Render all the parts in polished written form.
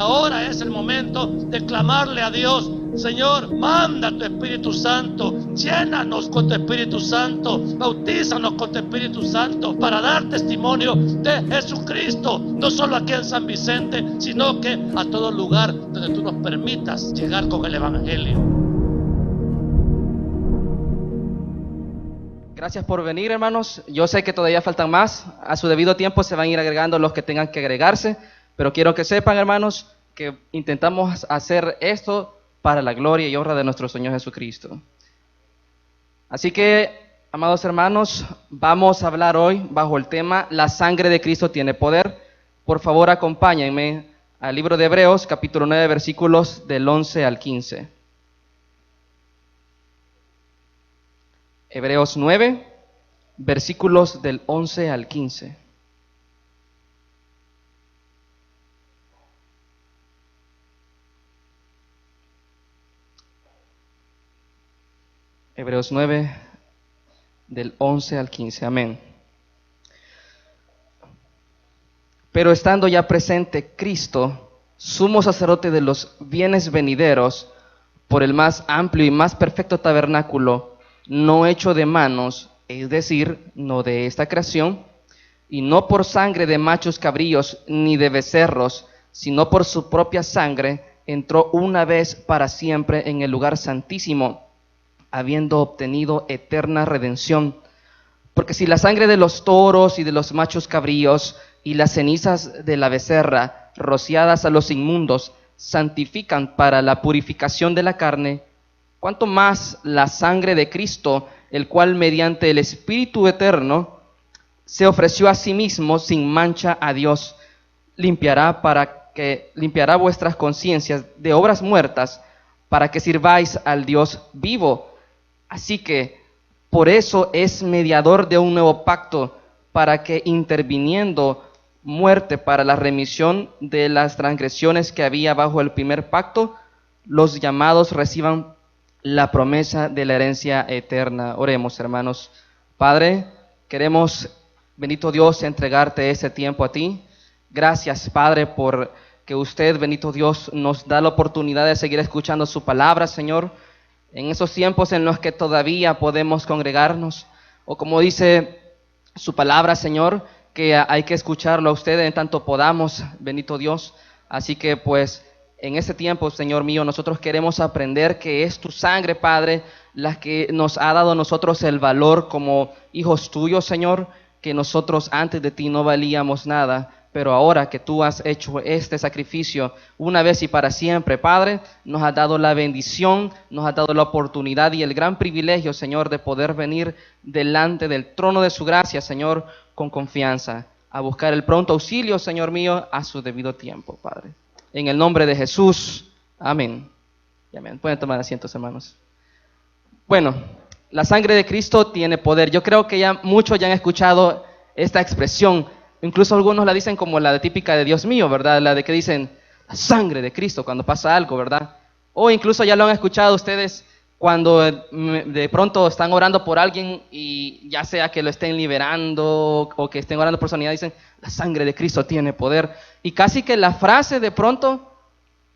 Ahora es el momento de clamarle a Dios: Señor, manda tu Espíritu Santo, llénanos con tu Espíritu Santo, bautízanos con tu Espíritu Santo para dar testimonio de Jesucristo, no solo aquí en San Vicente, sino que a todo lugar donde tú nos permitas llegar con el Evangelio. Gracias por venir, hermanos. Yo sé que todavía faltan más. A su debido tiempo se van a ir agregando los que tengan que agregarse, pero quiero que sepan, hermanos, que intentamos hacer esto para la gloria y honra de nuestro Señor Jesucristo. Así que, amados hermanos, vamos a hablar hoy bajo el tema La sangre de Cristo tiene poder. Por favor, acompáñenme al libro de Hebreos, capítulo 9, versículos del 11 al 15. Hebreos 9, versículos del 11 al 15. Hebreos 9, del 11 al 15. Amén. Pero estando ya presente Cristo, sumo sacerdote de los bienes venideros, por el más amplio y más perfecto tabernáculo, no hecho de manos, es decir, no de esta creación, y no por sangre de machos cabríos ni de becerros, sino por su propia sangre, entró una vez para siempre en el lugar santísimo, habiendo obtenido eterna redención. Porque si la sangre de los toros y de los machos cabríos y las cenizas de la becerra, rociadas a los inmundos, santifican para la purificación de la carne, cuánto más la sangre de Cristo, el cual mediante el Espíritu eterno se ofreció a sí mismo sin mancha a Dios, limpiará vuestras conciencias de obras muertas, para que sirváis al Dios vivo. Así que por eso es mediador de un nuevo pacto, para que interviniendo muerte para la remisión de las transgresiones que había bajo el primer pacto, los llamados reciban la promesa de la herencia eterna. Oremos, hermanos. Padre, queremos, bendito Dios, entregarte este tiempo a ti. Gracias, Padre, por que usted, bendito Dios, nos da la oportunidad de seguir escuchando su palabra, Señor, en esos tiempos en los que todavía podemos congregarnos, o como dice su palabra, Señor, que hay que escucharlo a usted en tanto podamos, bendito Dios. Así que pues en este tiempo, Señor mío, nosotros queremos aprender que es tu sangre, Padre, la que nos ha dado a nosotros el valor como hijos tuyos, Señor, que nosotros antes de ti no valíamos nada, pero ahora que tú has hecho este sacrificio una vez y para siempre, Padre, nos has dado la bendición, nos has dado la oportunidad y el gran privilegio, Señor, de poder venir delante del trono de su gracia, Señor, con confianza, a buscar el pronto auxilio, Señor mío, a su debido tiempo, Padre. En el nombre de Jesús, amén. Y amén. Pueden tomar asientos, hermanos. Bueno, la sangre de Cristo tiene poder. Yo creo que ya muchos ya han escuchado esta expresión. Incluso algunos la dicen como la de típica de Dios mío, ¿verdad? La de que dicen la sangre de Cristo cuando pasa algo, ¿verdad? O incluso ya lo han escuchado ustedes cuando de pronto están orando por alguien y ya sea que lo estén liberando o que estén orando por sanidad, dicen la sangre de Cristo tiene poder. Y casi que la frase de pronto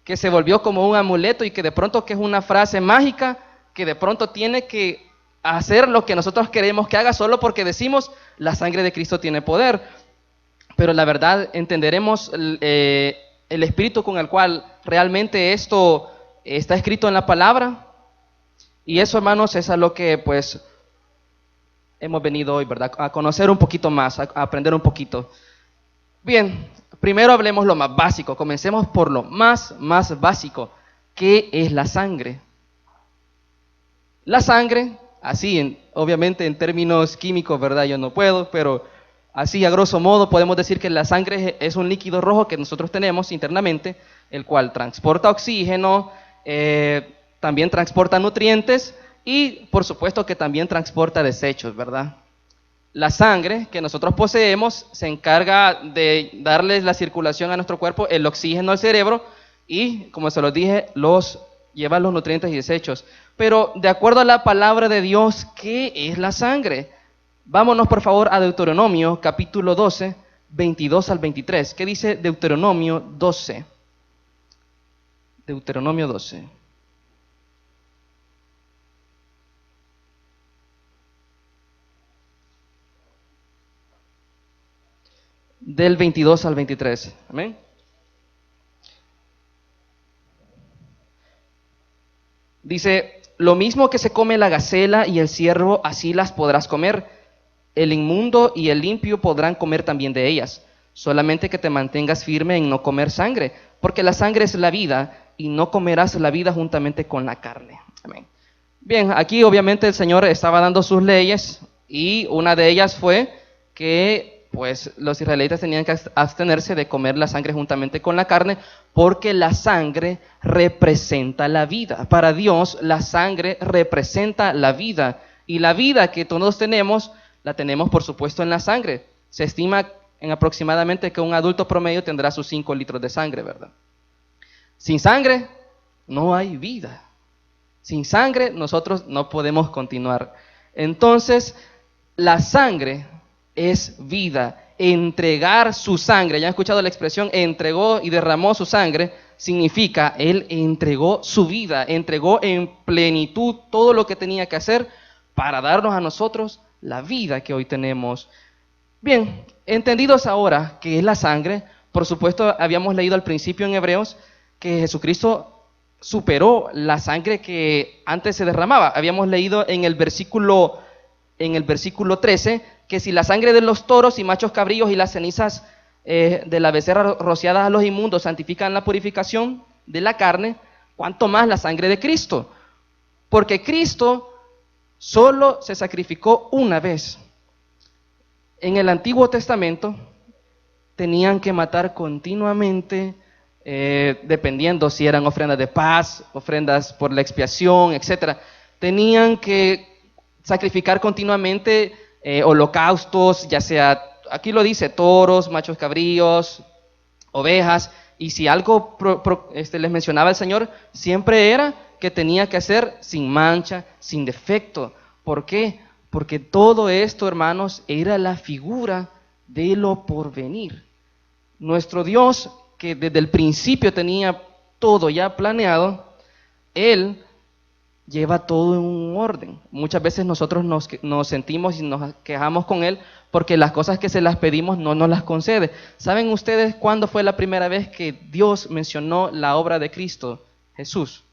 que se volvió como un amuleto y que de pronto que es una frase mágica que de pronto tiene que hacer lo que nosotros queremos que haga solo porque decimos la sangre de Cristo tiene poder. Pero la verdad entenderemos el espíritu con el cual realmente esto está escrito en la palabra. Y eso, hermanos, es a lo que pues hemos venido hoy, ¿verdad? A conocer un poquito más, a aprender un poquito. Bien, primero hablemos lo más básico. Comencemos por lo más básico. ¿Qué es la sangre? La sangre, así, obviamente en términos químicos, ¿verdad? Yo no puedo, pero así a grosso modo podemos decir que la sangre es un líquido rojo que nosotros tenemos internamente, el cual transporta oxígeno, también transporta nutrientes y por supuesto que también transporta desechos, ¿verdad? La sangre que nosotros poseemos se encarga de darles la circulación a nuestro cuerpo, el oxígeno al cerebro y, como se los dije, lleva los nutrientes y desechos. Pero de acuerdo a la palabra de Dios, ¿qué es la sangre? Vámonos por favor a Deuteronomio capítulo 12, 22 al 23. ¿Qué dice Deuteronomio 12? Deuteronomio 12. Del 22 al 23. Amén. Dice, lo mismo que se come la gacela y el ciervo, así las podrás comer. El inmundo y el limpio podrán comer también de ellas. Solamente que te mantengas firme en no comer sangre, porque la sangre es la vida, y no comerás la vida juntamente con la carne. Amén. Bien, aquí obviamente el Señor estaba dando sus leyes, y una de ellas fue que pues los israelitas tenían que abstenerse de comer la sangre juntamente con la carne, porque la sangre representa la vida. Para Dios la sangre representa la vida, y la vida que todos tenemos, la tenemos por supuesto en la sangre. Se estima en aproximadamente que un adulto promedio tendrá sus 5 litros de sangre, ¿verdad? Sin sangre no hay vida. Sin sangre nosotros no podemos continuar. Entonces, la sangre es vida. Entregar su sangre, ya han escuchado la expresión, entregó y derramó su sangre, significa, Él entregó su vida, entregó en plenitud todo lo que tenía que hacer para darnos a nosotros la vida que hoy tenemos. Bien, entendidos ahora qué es la sangre, por supuesto habíamos leído al principio en Hebreos que Jesucristo superó la sangre que antes se derramaba. Habíamos leído en el versículo 13 que si la sangre de los toros y machos cabríos y las cenizas de la becerra rociadas a los inmundos santifican la purificación de la carne, ¿cuánto más la sangre de Cristo? Porque Cristo solo se sacrificó una vez. En el Antiguo Testamento tenían que matar continuamente, dependiendo si eran ofrendas de paz, ofrendas por la expiación, etc. Tenían que sacrificar continuamente holocaustos, ya sea, aquí lo dice, toros, machos cabríos, ovejas, y si algo les mencionaba el Señor, siempre era que tenía que hacer sin mancha, sin defecto. ¿Por qué? Porque todo esto, hermanos, era la figura de lo porvenir. Nuestro Dios, que desde el principio tenía todo ya planeado, Él lleva todo en un orden. Muchas veces nosotros nos sentimos y nos quejamos con Él porque las cosas que se las pedimos no nos las concede. ¿Saben ustedes cuándo fue la primera vez que Dios mencionó la obra de Cristo, Jesús?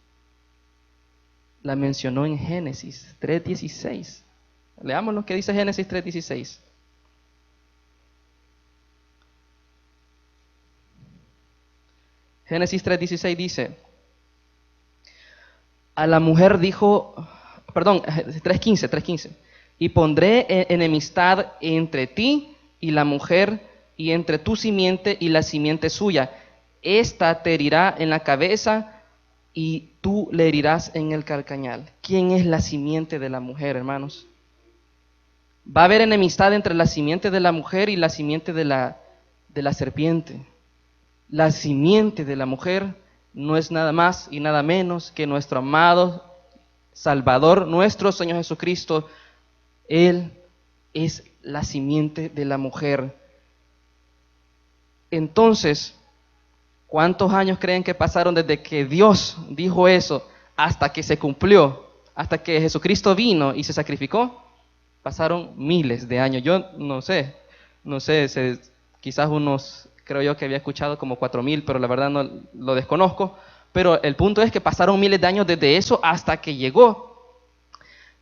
La mencionó en Génesis 3:16. Leamos lo que dice Génesis 3:16. Génesis 3:16 dice, a la mujer dijo, 3:15, y pondré enemistad entre ti y la mujer, y entre tu simiente y la simiente suya. Esta te herirá en la cabeza y tú le herirás en el calcañal. ¿Quién es la simiente de la mujer, hermanos? Va a haber enemistad entre la simiente de la mujer y la simiente de la serpiente. La simiente de la mujer no es nada más y nada menos que nuestro amado Salvador, nuestro Señor Jesucristo. Él es la simiente de la mujer. Entonces, ¿cuántos años creen que pasaron desde que Dios dijo eso hasta que se cumplió, hasta que Jesucristo vino y se sacrificó? Pasaron miles de años. Yo no sé, quizás unos, creo yo que había escuchado como 4,000, pero la verdad no lo desconozco. Pero el punto es que pasaron miles de años desde eso hasta que llegó.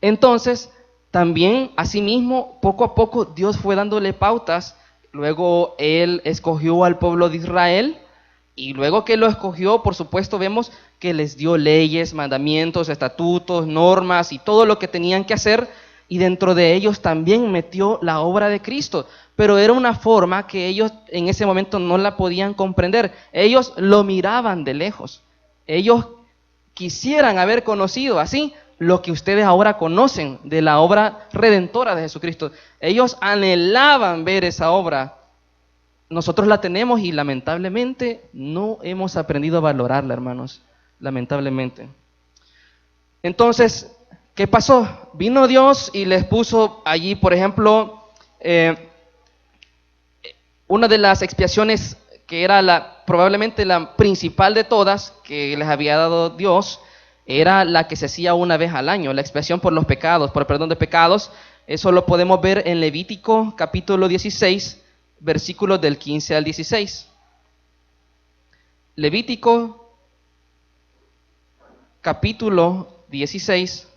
Entonces, también, asimismo, poco a poco Dios fue dándole pautas. Luego Él escogió al pueblo de Israel, y luego que lo escogió, por supuesto, vemos que les dio leyes, mandamientos, estatutos, normas y todo lo que tenían que hacer. Y dentro de ellos también metió la obra de Cristo, pero era una forma que ellos en ese momento no la podían comprender. Ellos lo miraban de lejos. Ellos quisieran haber conocido así lo que ustedes ahora conocen de la obra redentora de Jesucristo. Ellos anhelaban ver esa obra. Nosotros la tenemos y lamentablemente no hemos aprendido a valorarla, hermanos. Lamentablemente. Entonces, ¿qué pasó? Vino Dios y les puso allí, por ejemplo, una de las expiaciones que era probablemente la principal de todas que les había dado Dios, era la que se hacía una vez al año, la expiación por los pecados, por el perdón de pecados. Eso lo podemos ver en Levítico capítulo 16, versículos del 15 al 16. Levítico capítulo 16,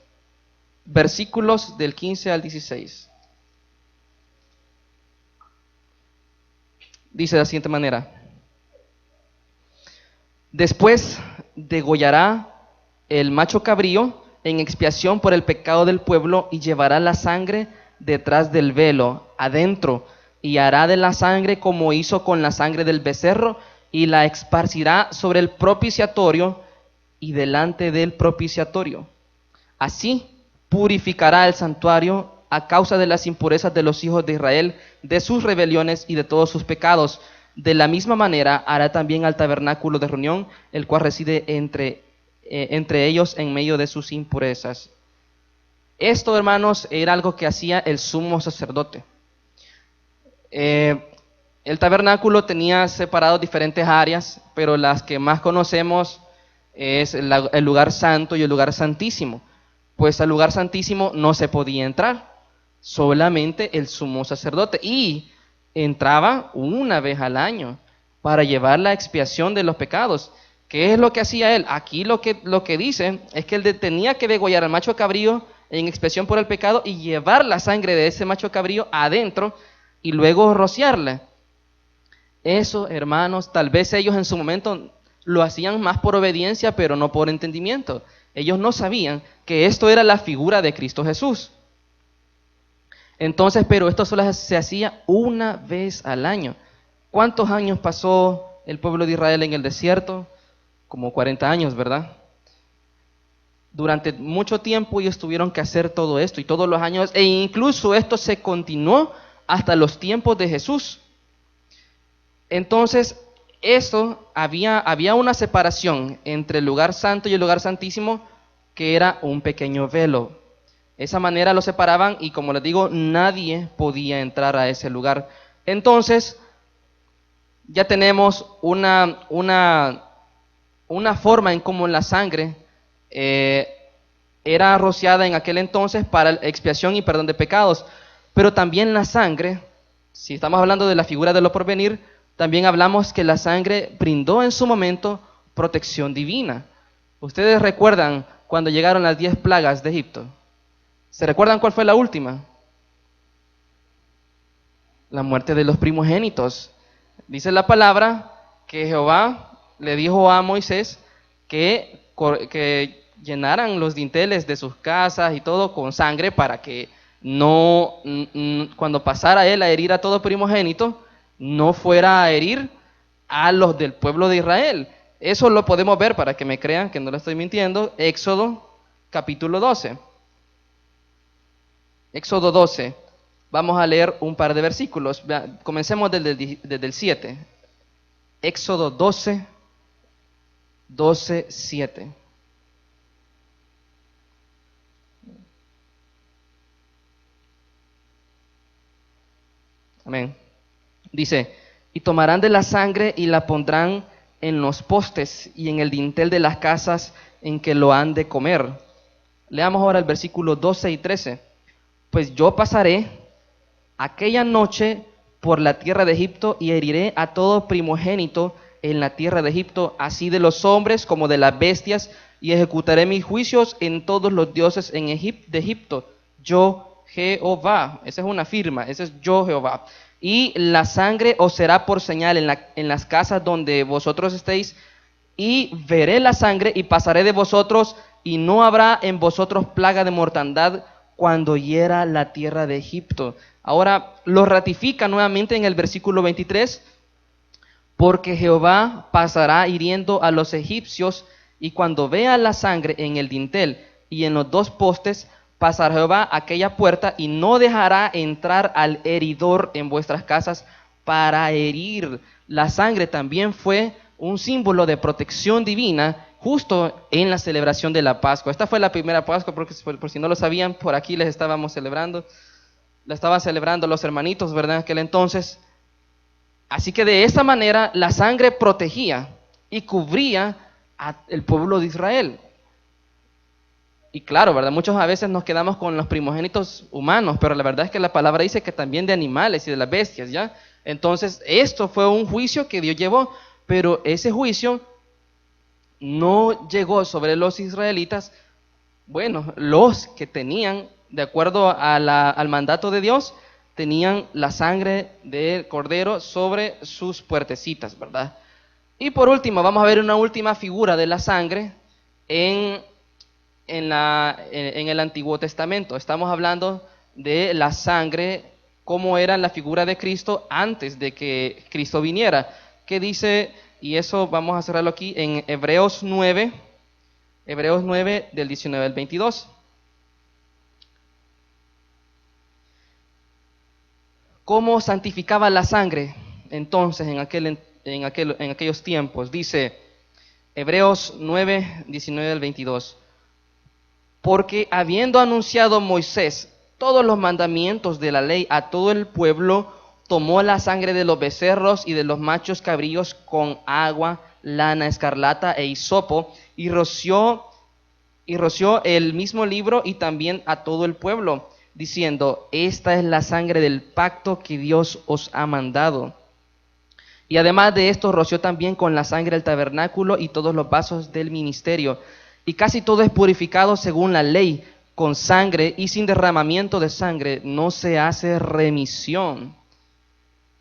versículos del 15 al 16. Dice de la siguiente manera: después degollará el macho cabrío en expiación por el pecado del pueblo y llevará la sangre detrás del velo, adentro, y hará de la sangre como hizo con la sangre del becerro y la esparcirá sobre el propiciatorio y delante del propiciatorio. Así purificará el santuario a causa de las impurezas de los hijos de Israel, de sus rebeliones y de todos sus pecados. De la misma manera hará también al tabernáculo de reunión, el cual reside entre ellos en medio de sus impurezas. Esto, hermanos, era algo que hacía el sumo sacerdote. El tabernáculo tenía separados diferentes áreas, pero las que más conocemos es el lugar santo y el lugar santísimo. Pues al lugar santísimo no se podía entrar, solamente el sumo sacerdote, y entraba una vez al año para llevar la expiación de los pecados. ¿Qué es lo que hacía él? Aquí lo que dice es que él tenía que degollar al macho cabrío en expiación por el pecado y llevar la sangre de ese macho cabrío adentro y luego rociarla. Eso, hermanos, tal vez ellos en su momento lo hacían más por obediencia, pero no por entendimiento. Ellos no sabían que esto era la figura de Cristo Jesús. Entonces, pero esto solo se hacía una vez al año. ¿Cuántos años pasó el pueblo de Israel en el desierto? Como 40 años, ¿verdad? Durante mucho tiempo ellos tuvieron que hacer todo esto y todos los años, e incluso esto se continuó hasta los tiempos de Jesús. Entonces, había una separación entre el lugar santo y el lugar santísimo, que era un pequeño velo. De esa manera lo separaban y, como les digo, nadie podía entrar a ese lugar. Entonces, ya tenemos una forma en cómo la sangre era rociada en aquel entonces para expiación y perdón de pecados. Pero también la sangre, si estamos hablando de la figura de lo porvenir, también hablamos que la sangre brindó en su momento protección divina. ¿Ustedes recuerdan cuando llegaron las 10 plagas de Egipto? ¿Se recuerdan cuál fue la última? La muerte de los primogénitos. Dice la palabra que Jehová le dijo a Moisés que llenaran los dinteles de sus casas y todo con sangre para que no, cuando pasara él a herir a todo primogénito, no fuera a herir a los del pueblo de Israel. Eso lo podemos ver, para que me crean que no le estoy mintiendo, Éxodo capítulo 12. Éxodo 12. Vamos a leer un par de versículos. Comencemos desde el 7. Éxodo 12, 7. Amén. Dice: y tomarán de la sangre y la pondrán en los postes y en el dintel de las casas en que lo han de comer. Leamos ahora el versículo 12 y 13. Pues yo pasaré aquella noche por la tierra de Egipto y heriré a todo primogénito en la tierra de Egipto, así de los hombres como de las bestias, y ejecutaré mis juicios en todos los dioses de Egipto. Yo, Jehová. Esa es una firma, ese es yo, Jehová. Y la sangre os será por señal en las casas donde vosotros estéis, y veré la sangre y pasaré de vosotros, y no habrá en vosotros plaga de mortandad cuando hiera la tierra de Egipto. Ahora lo ratifica nuevamente en el versículo 23, porque Jehová pasará hiriendo a los egipcios, y cuando vea la sangre en el dintel y en los 2 postes, pasará Jehová aquella puerta y no dejará entrar al heridor en vuestras casas para herir. La sangre también fue un símbolo de protección divina justo en la celebración de la Pascua. Esta fue la primera Pascua, porque por si no lo sabían, por aquí les estábamos celebrando. La estaban celebrando los hermanitos, ¿verdad? En aquel entonces. Así que de esta manera la sangre protegía y cubría al pueblo de Israel. Y claro, ¿verdad? Muchos a veces nos quedamos con los primogénitos humanos, pero la verdad es que la palabra dice que también de animales y de las bestias, ¿ya? Entonces, esto fue un juicio que Dios llevó, pero ese juicio no llegó sobre los israelitas. Bueno, los que tenían, de acuerdo a al mandato de Dios, tenían la sangre del cordero sobre sus puertecitas, ¿verdad? Y por último, vamos a ver una última figura de la sangre en el Antiguo Testamento. Estamos hablando de la sangre, cómo era la figura de Cristo antes de que Cristo viniera. ¿Qué dice? Y eso vamos a cerrarlo aquí en Hebreos 9 del 19 al 22. ¿Cómo santificaba la sangre entonces en aquellos tiempos? Dice Hebreos 9, 19 al 22. Porque habiendo anunciado Moisés todos los mandamientos de la ley a todo el pueblo, tomó la sangre de los becerros y de los machos cabríos con agua, lana escarlata e hisopo, y roció el mismo libro y también a todo el pueblo, diciendo: esta es la sangre del pacto que Dios os ha mandado. Y además de esto, roció también con la sangre el tabernáculo y todos los vasos del ministerio. Y casi todo es purificado según la ley, con sangre, y sin derramamiento de sangre no se hace remisión.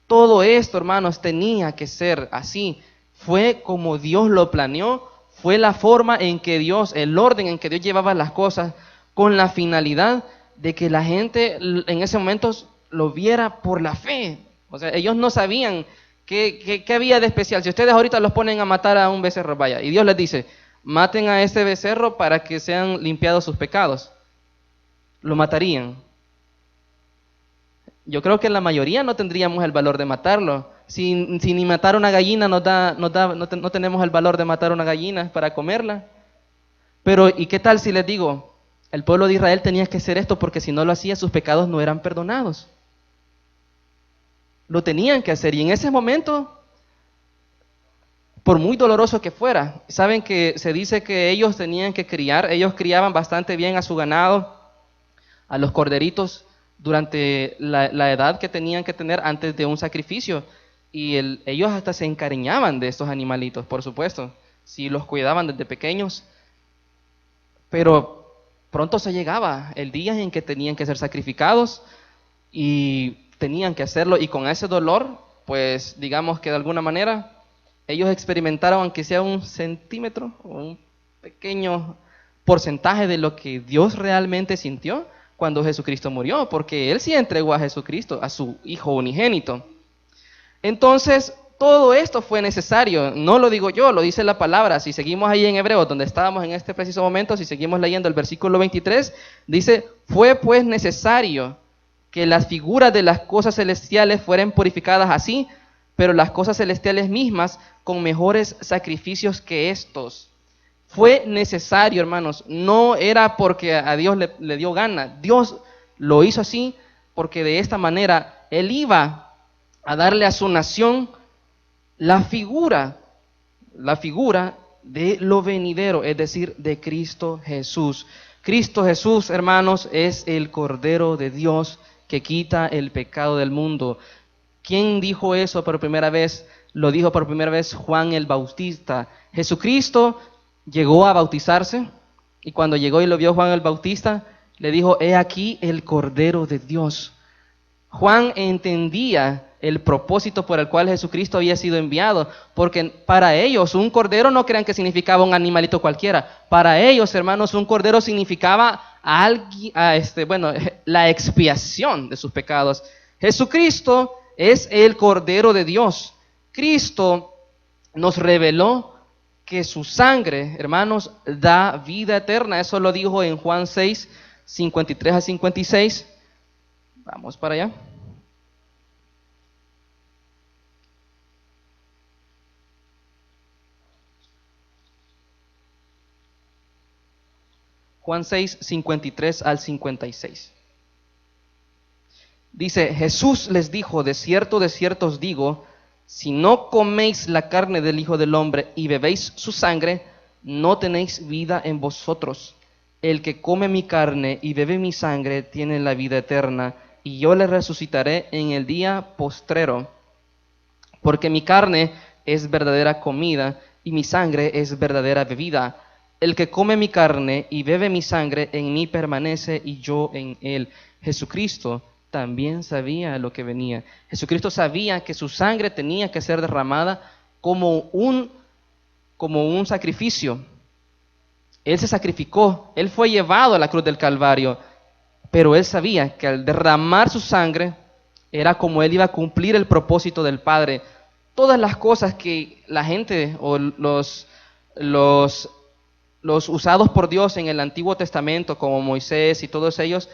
Todo esto, hermanos, tenía que ser así. Fue como Dios lo planeó, fue la forma en que Dios, el orden en que Dios llevaba las cosas, con la finalidad de que la gente en ese momento lo viera por la fe. O sea, ellos no sabían qué había de especial. Si ustedes ahorita los ponen a matar a un becerro, vaya, y Dios les dice: maten a este becerro para que sean limpiados sus pecados, ¿lo matarían? Yo creo que la mayoría no tendríamos el valor de matarlo. Si ni matar una gallina no tenemos el valor de matar una gallina para comerla. Pero ¿y qué tal si les digo? El pueblo de Israel tenía que hacer esto porque si no lo hacía, sus pecados no eran perdonados. Lo tenían que hacer, y en ese momento, por muy doloroso que fuera, saben que se dice que ellos tenían que criar, ellos criaban bastante bien a su ganado, a los corderitos, durante la edad que tenían que tener antes de un sacrificio, y ellos hasta se encariñaban de estos animalitos, por supuesto, si los cuidaban desde pequeños. Pero pronto se llegaba el día en que tenían que ser sacrificados y tenían que hacerlo, y con ese dolor, pues digamos que de alguna manera ellos experimentaron, aunque sea un centímetro o un pequeño porcentaje de lo que Dios realmente sintió cuando Jesucristo murió, porque Él sí entregó a Jesucristo, a su Hijo unigénito. Entonces, todo esto fue necesario, no lo digo yo, lo dice la palabra. Si seguimos ahí en Hebreos, donde estábamos en este preciso momento, si seguimos leyendo el versículo 23, dice: fue pues necesario que las figuras de las cosas celestiales fueran purificadas así, pero las cosas celestiales mismas con mejores sacrificios que estos. Fue necesario, hermanos, no era porque a Dios le dio gana. Dios lo hizo así porque de esta manera Él iba a darle a su nación la figura de lo venidero, es decir, de Cristo Jesús. Cristo Jesús, hermanos, es el Cordero de Dios que quita el pecado del mundo. ¿Quién dijo eso por primera vez? Lo dijo por primera vez Juan el Bautista. Jesucristo llegó a bautizarse, y cuando llegó y lo vio Juan el Bautista, le dijo: he aquí el Cordero de Dios. Juan entendía el propósito por el cual Jesucristo había sido enviado, porque para ellos un cordero, no crean que significaba un animalito cualquiera. Para ellos, hermanos, un cordero significaba la expiación de sus pecados. Jesucristo es el Cordero de Dios. Cristo nos reveló que su sangre, hermanos, da vida eterna. Eso lo dijo en Juan 6, 53 a 56. Vamos para allá. Juan 6, 53 al 56. Dice: Jesús les dijo: de cierto os digo, si no coméis la carne del Hijo del Hombre y bebéis su sangre, no tenéis vida en vosotros. El que come mi carne y bebe mi sangre tiene la vida eterna, y yo le resucitaré en el día postrero. Porque mi carne es verdadera comida y mi sangre es verdadera bebida. El que come mi carne y bebe mi sangre en mí permanece y yo en él. Jesucristo también sabía lo que venía. Jesucristo sabía que su sangre tenía que ser derramada como un sacrificio. Él se sacrificó, él fue llevado a la cruz del Calvario, pero él sabía que al derramar su sangre era como él iba a cumplir el propósito del Padre. Todas las cosas que la gente o los usados por Dios en el Antiguo Testamento, como Moisés y todos ellos,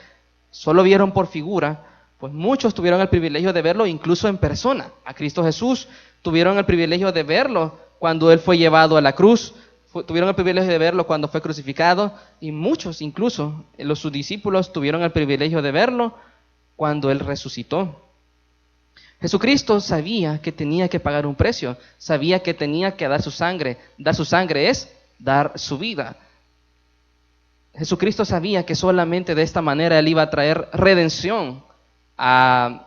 solo vieron por figura, pues muchos tuvieron el privilegio de verlo incluso en persona. A Cristo Jesús tuvieron el privilegio de verlo cuando él fue llevado a la cruz, tuvieron el privilegio de verlo cuando fue crucificado, y muchos, incluso sus discípulos, tuvieron el privilegio de verlo cuando él resucitó. Jesucristo sabía que tenía que pagar un precio, sabía que tenía que dar su sangre. Dar su sangre es dar su vida. Jesucristo sabía que solamente de esta manera él iba a traer redención a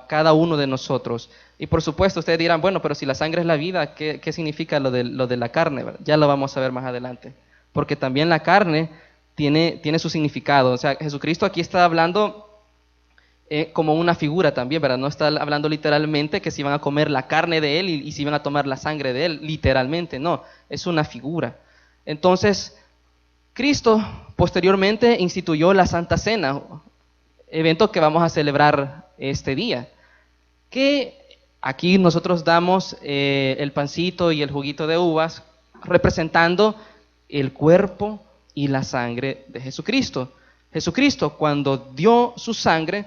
cada uno de nosotros. Y por supuesto ustedes dirán, bueno, pero si la sangre es la vida, ¿qué significa lo de la carne? Ya lo vamos a ver más adelante. Porque también la carne tiene su significado. O sea, Jesucristo aquí está hablando como una figura también, ¿verdad? No está hablando literalmente que se iban a comer la carne de él y se iban a tomar la sangre de él, literalmente, no, es una figura. Entonces, Cristo posteriormente instituyó la Santa Cena, evento que vamos a celebrar este día, que aquí nosotros damos el pancito y el juguito de uvas, representando el cuerpo y la sangre de Jesucristo. Jesucristo, cuando dio su sangre,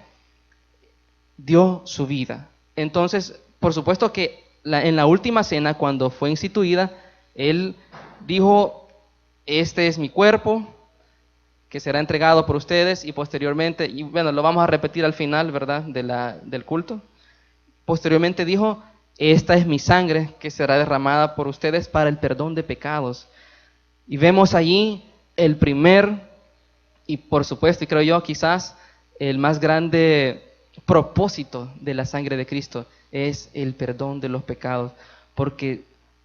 dio su vida. Entonces, por supuesto que en la última cena, cuando fue instituida, él dijo, este es mi cuerpo, que será entregado por ustedes, y posteriormente, y bueno, lo vamos a repetir al final, ¿verdad?, del culto. Posteriormente dijo, esta es mi sangre, que será derramada por ustedes para el perdón de pecados. Y vemos allí el primer, y por supuesto, y creo yo, quizás el más grande propósito de la sangre de Cristo es el perdón de los pecados, porque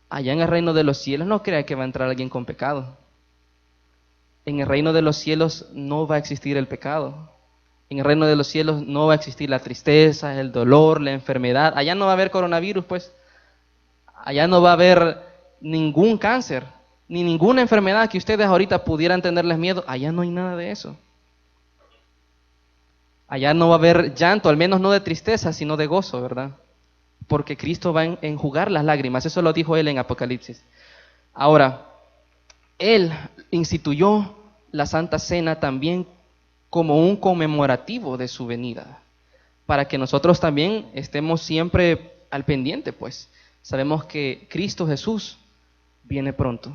allá en el reino de los cielos no crea que va a entrar alguien con pecado. En el reino de los cielos no va a existir el pecado. En el reino de los cielos no va a existir la tristeza, el dolor, la enfermedad. Allá no va a haber coronavirus, pues. Allá no va a haber ningún cáncer, ni ninguna enfermedad que ustedes ahorita pudieran tenerles miedo. Allá no hay nada de eso. Allá no va a haber llanto, al menos no de tristeza, sino de gozo, ¿verdad? Porque Cristo va a enjugar las lágrimas. Eso lo dijo él en Apocalipsis. Ahora, él instituyó la Santa Cena también como un conmemorativo de su venida, para que nosotros también estemos siempre al pendiente, pues. Sabemos que Cristo Jesús viene pronto.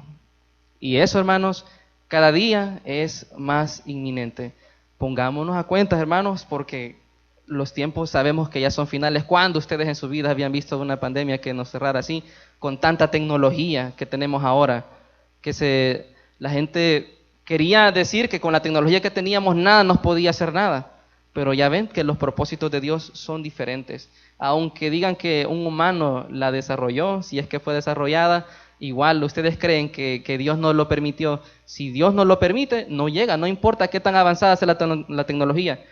Y eso, hermanos, cada día es más inminente. Pongámonos a cuentas, hermanos, porque los tiempos sabemos que ya son finales. ¿Cuándo ustedes en su vida habían visto una pandemia que nos cerrara así, con tanta tecnología que tenemos ahora? La gente quería decir que con la tecnología que teníamos nada nos podía hacer nada, pero ya ven que los propósitos de Dios son diferentes. Aunque digan que un humano la desarrolló, si es que fue desarrollada, igual ustedes creen que Dios no lo permitió. Si Dios no lo permite, no llega, no importa qué tan avanzada sea la tecnología.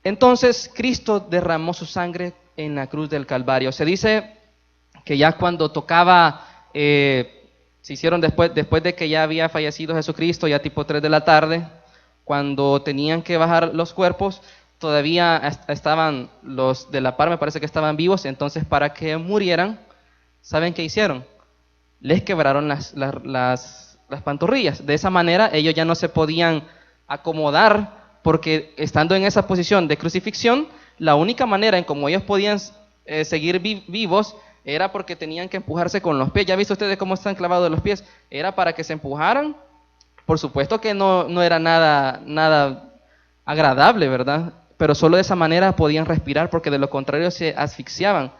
Entonces Cristo derramó su sangre en la cruz del Calvario. Se dice que ya cuando tocaba, se hicieron después de que ya había fallecido Jesucristo, ya tipo 3 de la tarde, cuando tenían que bajar los cuerpos, todavía estaban los de la par, me parece que estaban vivos. Entonces, para que murieran, ¿saben qué hicieron? Les quebraron las pantorrillas. De esa manera ellos ya no se podían acomodar, porque estando en esa posición de crucifixión, la única manera en como ellos podían seguir vivos era porque tenían que empujarse con los pies. ¿Ya visto ustedes cómo están clavados los pies? Era para que se empujaran. Por supuesto que no era nada agradable, ¿verdad? pero solo de esa manera podían respirar, porque de lo contrario se asfixiaban.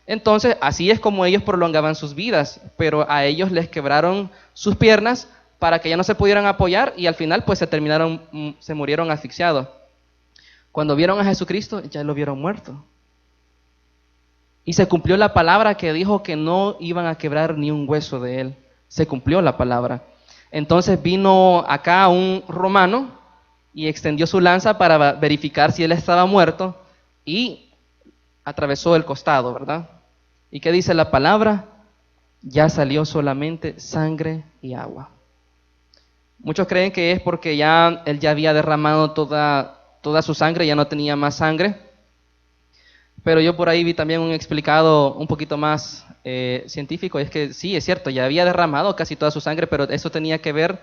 Entonces, así es como ellos prolongaban sus vidas, pero a ellos les quebraron sus piernas para que ya no se pudieran apoyar y al final pues se murieron asfixiados. Cuando vieron a Jesucristo, ya lo vieron muerto. Y se cumplió la palabra que dijo que no iban a quebrar ni un hueso de él. Se cumplió la palabra. Entonces vino acá un romano y extendió su lanza para verificar si él estaba muerto y atravesó el costado, ¿verdad? ¿Y qué dice la palabra? Ya salió solamente sangre y agua. Muchos creen que es porque ya él ya había derramado toda su sangre, ya no tenía más sangre. Pero yo por ahí vi también un explicado un poquito más científico, y es que sí, es cierto, ya había derramado casi toda su sangre, pero eso tenía que ver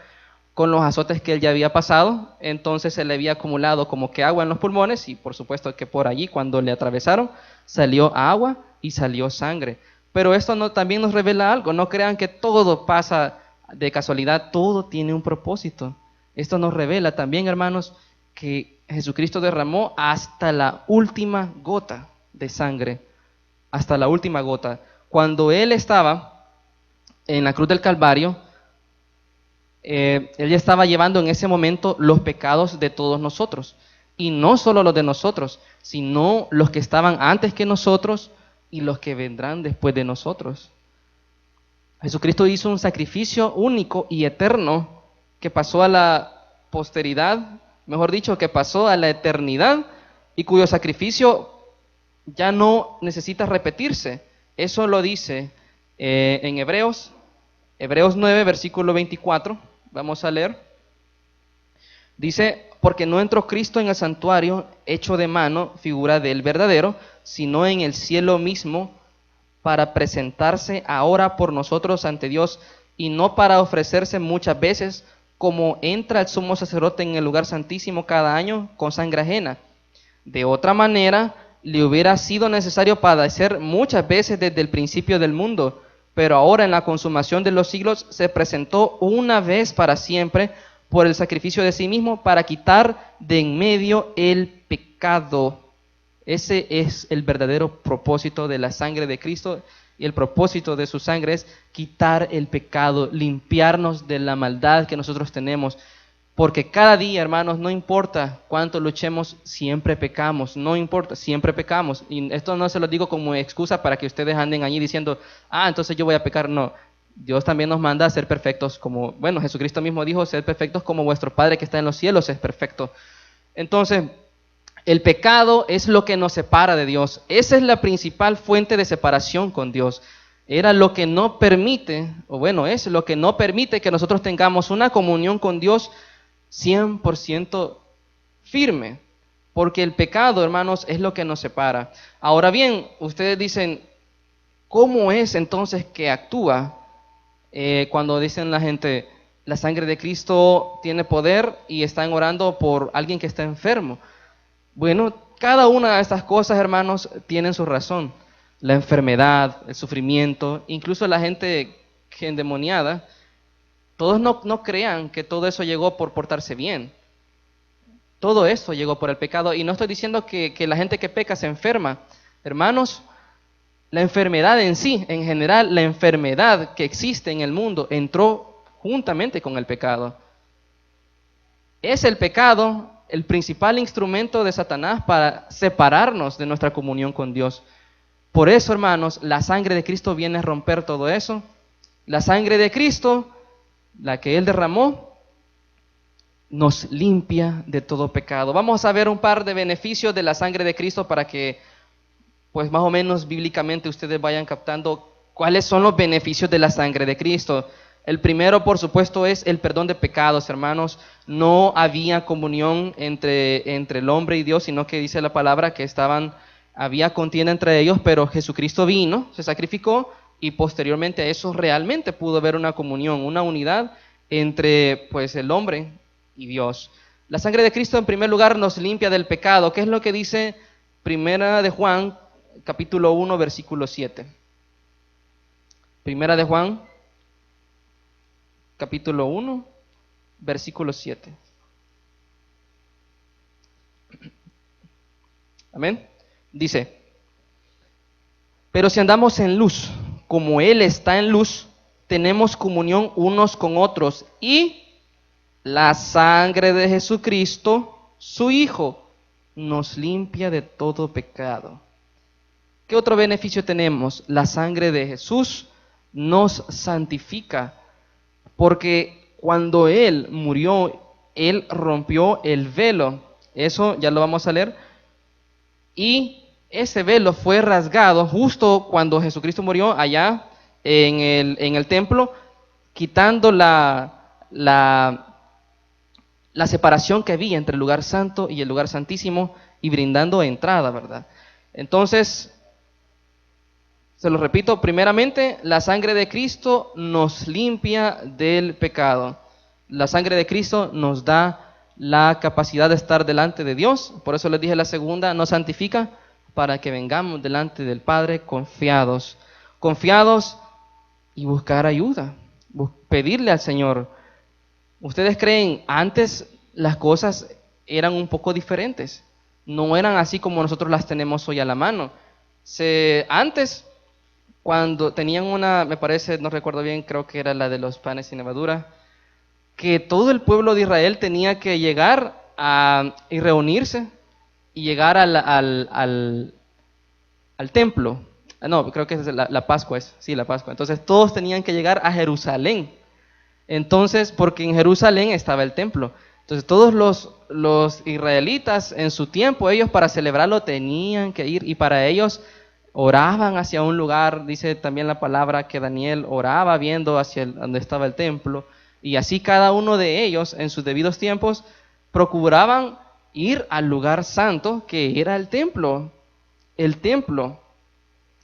con los azotes que él ya había pasado, entonces se le había acumulado como que agua en los pulmones, y por supuesto que por allí cuando le atravesaron salió agua y salió sangre. Pero esto también nos revela algo, no crean que todo pasa de casualidad, todo tiene un propósito. Esto nos revela también, hermanos, que Jesucristo derramó hasta la última gota de sangre, hasta la última gota. Cuando él estaba en la cruz del Calvario, él ya estaba llevando en ese momento los pecados de todos nosotros, y no solo los de nosotros, sino los que estaban antes que nosotros y los que vendrán después de nosotros. Jesucristo hizo un sacrificio único y eterno que pasó a la posteridad, mejor dicho, que pasó a la eternidad, y cuyo sacrificio ya no necesita repetirse. Eso lo dice en Hebreos 9, versículo 24. Vamos a leer. Dice, porque no entró Cristo en el santuario hecho de mano, figura del verdadero, sino en el cielo mismo, para presentarse ahora por nosotros ante Dios, y no para ofrecerse muchas veces, como entra el sumo sacerdote en el lugar santísimo cada año con sangre ajena. De otra manera, le hubiera sido necesario padecer muchas veces desde el principio del mundo, pero ahora en la consumación de los siglos se presentó una vez para siempre por el sacrificio de sí mismo para quitar de en medio el pecado. Ese es el verdadero propósito de la sangre de Cristo, y el propósito de su sangre es quitar el pecado, limpiarnos de la maldad que nosotros tenemos. Porque cada día, hermanos, no importa cuánto luchemos, siempre pecamos, no importa, siempre pecamos. Y esto no se lo digo como excusa para que ustedes anden allí diciendo, entonces yo voy a pecar. No, Dios también nos manda a ser perfectos como, bueno, Jesucristo mismo dijo, ser perfectos como vuestro Padre que está en los cielos es perfecto. Entonces, el pecado es lo que nos separa de Dios. Esa es la principal fuente de separación con Dios. Era lo que no permite, es lo que no permite que nosotros tengamos una comunión con Dios 100% firme, porque el pecado, hermanos, es lo que nos separa. Ahora bien, ustedes dicen, ¿cómo es entonces que actúa? Cuando dicen la gente, la sangre de Cristo tiene poder y están orando por alguien que está enfermo. Bueno, cada una de estas cosas, hermanos, tienen su razón. La enfermedad, el sufrimiento, incluso la gente endemoniada. Todos no crean que todo eso llegó por portarse bien. Todo eso llegó por el pecado. Y no estoy diciendo que la gente que peca se enferma. Hermanos, la enfermedad en sí, en general, la enfermedad que existe en el mundo entró juntamente con el pecado. Es el pecado el principal instrumento de Satanás para separarnos de nuestra comunión con Dios. Por eso, hermanos, la sangre de Cristo viene a romper todo eso. La sangre de Cristo, la que Él derramó, nos limpia de todo pecado. Vamos a ver un par de beneficios de la sangre de Cristo para que, pues más o menos bíblicamente, ustedes vayan captando cuáles son los beneficios de la sangre de Cristo. El primero, por supuesto, es el perdón de pecados, hermanos. No había comunión entre el hombre y Dios, sino que dice la palabra que había contienda entre ellos, pero Jesucristo vino, se sacrificó, y posteriormente a eso realmente pudo haber una comunión, una unidad entre pues el hombre y Dios. La sangre de Cristo en primer lugar nos limpia del pecado. ¿Qué es lo que dice Primera de Juan, capítulo 1, versículo 7? Primera de Juan, capítulo 1, versículo 7. Amén. Dice, pero si andamos en luz, como Él está en luz, tenemos comunión unos con otros, y la sangre de Jesucristo, su Hijo, nos limpia de todo pecado. ¿Qué otro beneficio tenemos? La sangre de Jesús nos santifica, porque cuando Él murió, Él rompió el velo. Eso ya lo vamos a leer. Y ese velo fue rasgado justo cuando Jesucristo murió allá en el templo, quitando la separación que había entre el lugar santo y el lugar santísimo y brindando entrada, ¿verdad? Entonces, se lo repito, primeramente, la sangre de Cristo nos limpia del pecado. La sangre de Cristo nos da la capacidad de estar delante de Dios. Por eso les dije la segunda, nos santifica para que vengamos delante del Padre confiados. Confiados y buscar ayuda, pedirle al Señor. ¿Ustedes creen antes las cosas eran un poco diferentes? No eran así como nosotros las tenemos hoy a la mano. Antes, cuando tenían una, me parece, no recuerdo bien, creo que era la de los panes sin levadura, que todo el pueblo de Israel tenía que llegar y reunirse y llegar al templo. No, creo que es la Pascua, sí, la Pascua. Entonces todos tenían que llegar a Jerusalén. Entonces, porque en Jerusalén estaba el templo. Entonces todos los israelitas en su tiempo, ellos para celebrarlo tenían que ir, y para ellos oraban hacia un lugar. Dice también la palabra que Daniel oraba viendo hacia donde estaba el templo, y así cada uno de ellos en sus debidos tiempos procuraban ir al lugar santo que era el templo. El templo.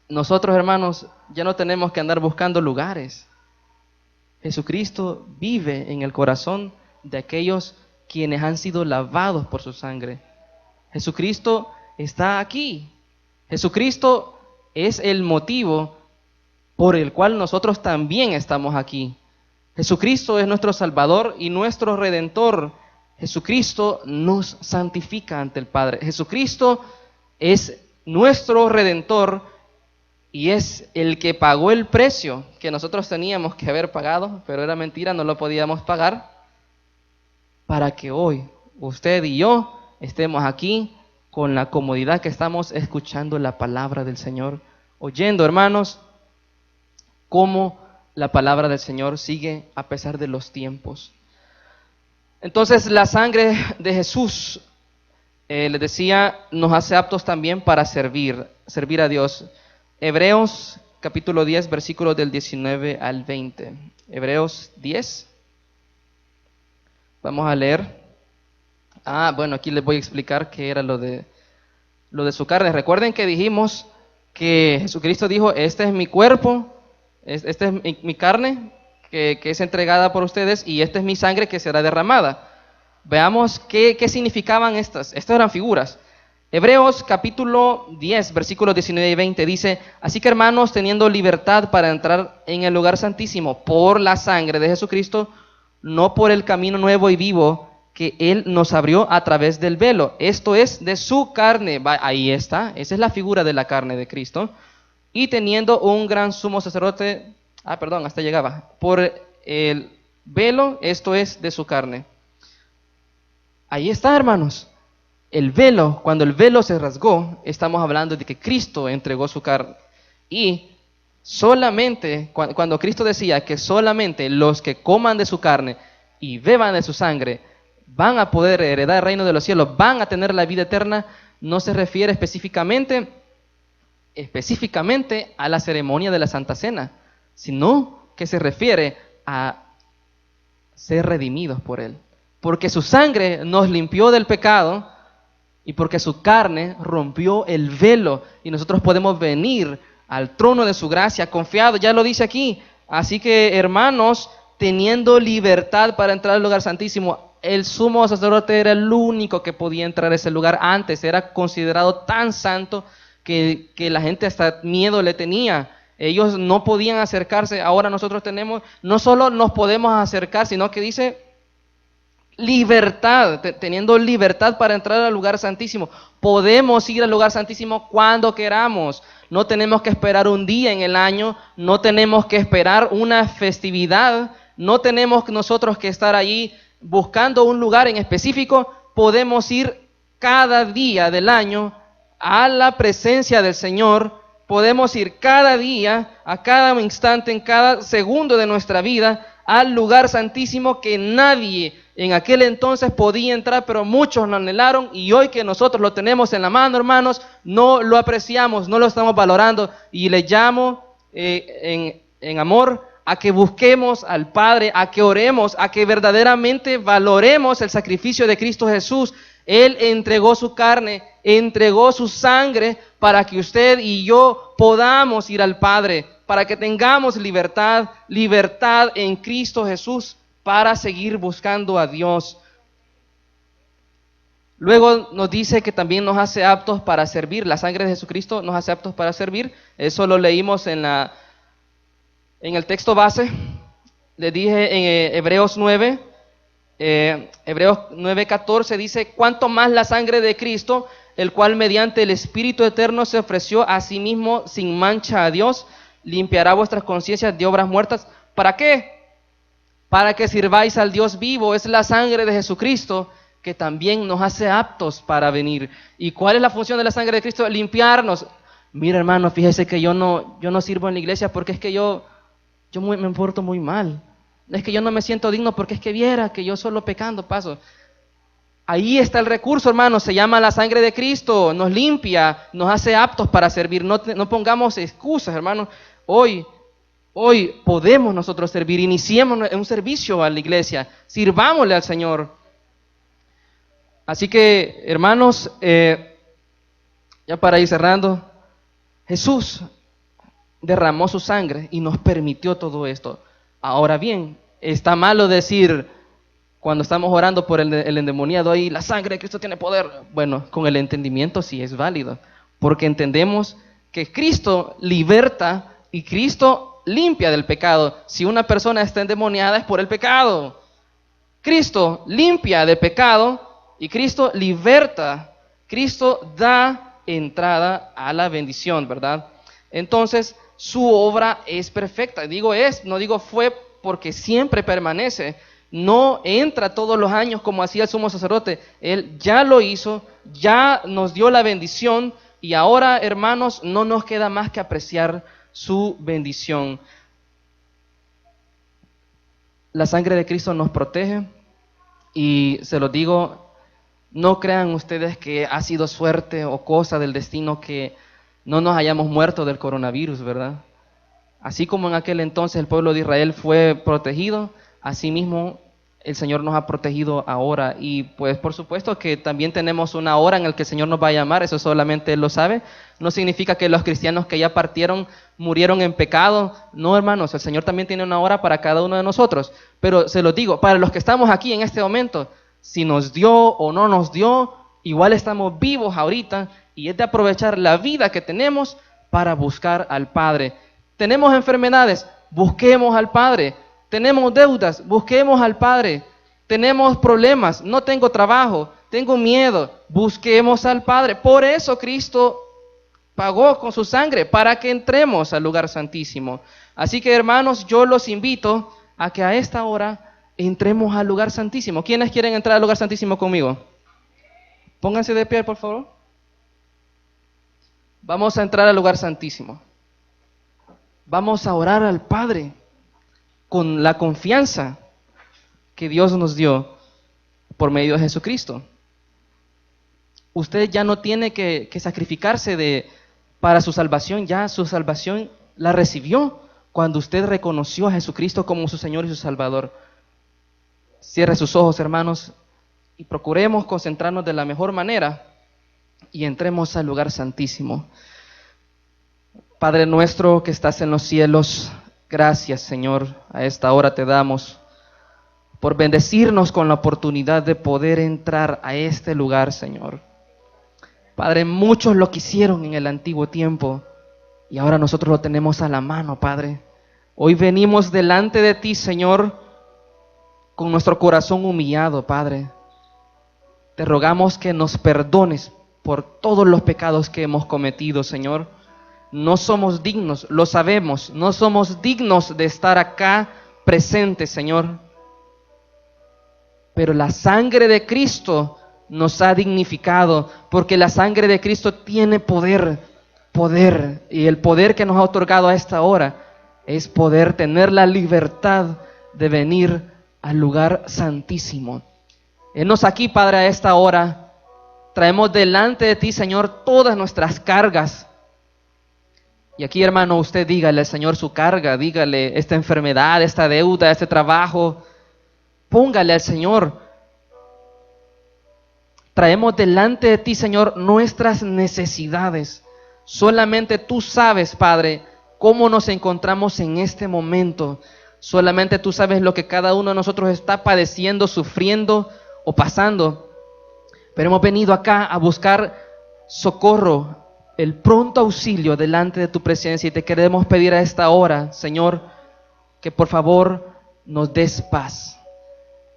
Nosotros, hermanos, ya no tenemos que andar buscando lugares. Jesucristo vive en el corazón de aquellos quienes han sido lavados por su sangre. Jesucristo está aquí. Jesucristo es el motivo por el cual nosotros también estamos aquí. Jesucristo es nuestro Salvador y nuestro Redentor. Jesucristo nos santifica ante el Padre. Jesucristo es nuestro Redentor y es el que pagó el precio que nosotros teníamos que haber pagado, pero era mentira, no lo podíamos pagar, para que hoy usted y yo estemos aquí con la comodidad que estamos escuchando la palabra del Señor, oyendo, hermanos, cómo la palabra del Señor sigue a pesar de los tiempos. Entonces, la sangre de Jesús, les decía, nos hace aptos también para servir a Dios. Hebreos capítulo 10, versículos del 19 al 20. Hebreos 10. Vamos a leer. Bueno, aquí les voy a explicar qué era lo de su carne. Recuerden que dijimos que Jesucristo dijo, este es mi cuerpo, esta es mi carne que es entregada por ustedes, y esta es mi sangre que será derramada. Veamos qué significaban estas. Estas eran figuras. Hebreos capítulo 10, versículos 19 y 20 dice, así que hermanos, teniendo libertad para entrar en el lugar santísimo por la sangre de Jesucristo, no por el camino nuevo y vivo que Él nos abrió a través del velo, esto es, de su carne. Ahí está, esa es la figura de la carne de Cristo. Y teniendo un gran sumo sacerdote, hasta llegaba, por el velo, esto es, de su carne. Ahí está, hermanos. El velo, cuando el velo se rasgó, estamos hablando de que Cristo entregó su carne. Y solamente, cuando Cristo decía que solamente los que coman de su carne y beban de su sangre van a poder heredar el reino de los cielos, van a tener la vida eterna, no se refiere específicamente a la ceremonia de la Santa Cena, sino que se refiere a ser redimidos por Él. Porque su sangre nos limpió del pecado, y porque su carne rompió el velo, y nosotros podemos venir al trono de su gracia confiados, ya lo dice aquí. Así que, hermanos, teniendo libertad para entrar al lugar santísimo, el sumo sacerdote era el único que podía entrar a ese lugar. Antes era considerado tan santo que la gente hasta miedo le tenía. Ellos no podían acercarse. Ahora nosotros tenemos, no solo nos podemos acercar, sino que dice libertad, teniendo libertad para entrar al lugar santísimo. Podemos ir al lugar santísimo cuando queramos. No tenemos que esperar un día en el año, no tenemos que esperar una festividad, no tenemos nosotros que estar allí buscando un lugar en específico. Podemos ir cada día del año a la presencia del Señor. Podemos ir cada día, a cada instante, en cada segundo de nuestra vida, al lugar santísimo que nadie en aquel entonces podía entrar, pero muchos lo anhelaron, y hoy que nosotros lo tenemos en la mano, hermanos, no lo apreciamos, no lo estamos valorando, y le llamo en amor a que busquemos al Padre, a que oremos, a que verdaderamente valoremos el sacrificio de Cristo Jesús. Él entregó su carne, entregó su sangre para que usted y yo podamos ir al Padre, para que tengamos libertad, libertad en Cristo Jesús para seguir buscando a Dios. Luego nos dice que también nos hace aptos para servir. La sangre de Jesucristo nos hace aptos para servir. Eso lo leímos en el texto base. Le dije en Hebreos 9. Hebreos 9:14 dice: cuanto más la sangre de Cristo, el cual mediante el Espíritu eterno se ofreció a sí mismo sin mancha a Dios, limpiará vuestras conciencias de obras muertas. ¿Para qué? Para que sirváis al Dios vivo. Es la sangre de Jesucristo que también nos hace aptos para venir. ¿Y cuál es la función de la sangre de Cristo? Limpiarnos. Mira, hermano, fíjese que yo no sirvo en la iglesia porque es que yo me porto muy mal. Es que yo no me siento digno porque es que viera que yo solo pecando paso. Ahí está el recurso, hermano, se llama la sangre de Cristo, nos limpia, nos hace aptos para servir. No pongamos excusas, hermano. Hoy podemos nosotros servir, iniciemos un servicio a la iglesia, sirvámosle al Señor. Así que, hermanos, ya para ir cerrando, Jesús derramó su sangre y nos permitió todo esto. Ahora bien, está malo decir cuando estamos orando por el endemoniado ahí, la sangre de Cristo tiene poder. Bueno, con el entendimiento sí es válido, porque entendemos que Cristo liberta y Cristo limpia del pecado. Si una persona está endemoniada es por el pecado. Cristo limpia del pecado y Cristo liberta. Cristo da entrada a la bendición, ¿verdad? Entonces, su obra es perfecta. Digo es, no digo fue, porque siempre permanece. No entra todos los años como hacía el sumo sacerdote. Él ya lo hizo, ya nos dio la bendición, y ahora, hermanos, no nos queda más que apreciar su bendición. La sangre de Cristo nos protege, y se lo digo, no crean ustedes que ha sido suerte o cosa del destino que no nos hayamos muerto del coronavirus, ¿verdad? Así como en aquel entonces el pueblo de Israel fue protegido, asimismo el Señor nos ha protegido ahora. Y pues por supuesto que también tenemos una hora en la que el Señor nos va a llamar, eso solamente Él lo sabe. No significa que los cristianos que ya partieron murieron en pecado. No, hermanos, el Señor también tiene una hora para cada uno de nosotros. Pero se lo digo, para los que estamos aquí en este momento, si nos dio o no nos dio, igual estamos vivos ahorita, y es de aprovechar la vida que tenemos para buscar al Padre. Tenemos enfermedades, busquemos al Padre. Tenemos deudas, busquemos al Padre. Tenemos problemas, no tengo trabajo, tengo miedo, busquemos al Padre. Por eso Cristo pagó con su sangre, para que entremos al lugar santísimo. Así que, hermanos, yo los invito a que a esta hora entremos al lugar santísimo. ¿Quiénes quieren entrar al lugar santísimo conmigo? Pónganse de pie, por favor. Vamos a entrar al lugar santísimo. Vamos a orar al Padre con la confianza que Dios nos dio por medio de Jesucristo. Usted ya no tiene que sacrificarse para su salvación, ya su salvación la recibió cuando usted reconoció a Jesucristo como su Señor y su Salvador. Cierre sus ojos, hermanos, y procuremos concentrarnos de la mejor manera y entremos al lugar santísimo. Padre nuestro que estás en los cielos, gracias, Señor, a esta hora te damos por bendecirnos con la oportunidad de poder entrar a este lugar, Señor. Padre, muchos lo quisieron en el antiguo tiempo y ahora nosotros lo tenemos a la mano, Padre. Hoy venimos delante de ti, Señor, con nuestro corazón humillado, Padre. Te rogamos que nos perdones por todos los pecados que hemos cometido, Señor. No somos dignos, lo sabemos, no somos dignos de estar acá presentes, Señor. Pero la sangre de Cristo nos ha dignificado, porque la sangre de Cristo tiene poder, y el poder que nos ha otorgado a esta hora es poder tener la libertad de venir al lugar santísimo. Henos aquí, Padre, a esta hora. Traemos delante de ti, Señor, todas nuestras cargas. Y aquí, hermano, usted dígale al Señor su carga, dígale esta enfermedad, esta deuda, este trabajo. Póngale al Señor. Traemos delante de ti, Señor, nuestras necesidades. Solamente tú sabes, Padre, cómo nos encontramos en este momento. Solamente tú sabes lo que cada uno de nosotros está padeciendo, sufriendo o pasando. Pero hemos venido acá a buscar socorro, el pronto auxilio delante de tu presencia, y te queremos pedir a esta hora, Señor, que por favor nos des paz.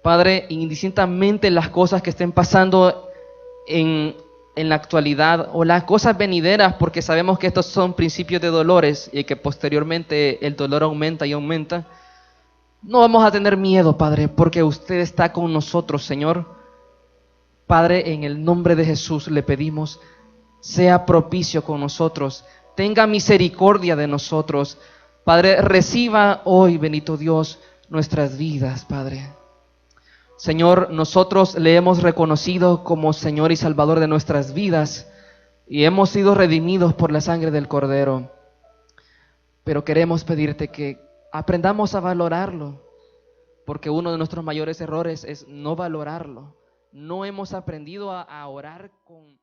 Padre, indistintamente las cosas que estén pasando en la actualidad o las cosas venideras, porque sabemos que estos son principios de dolores y que posteriormente el dolor aumenta y aumenta, no vamos a tener miedo, Padre, porque usted está con nosotros, Señor. Padre, en el nombre de Jesús le pedimos, sea propicio con nosotros, tenga misericordia de nosotros. Padre, reciba hoy, bendito Dios, nuestras vidas, Padre. Señor, nosotros le hemos reconocido como Señor y Salvador de nuestras vidas y hemos sido redimidos por la sangre del Cordero. Pero queremos pedirte que aprendamos a valorarlo, porque uno de nuestros mayores errores es no valorarlo. No hemos aprendido a orar con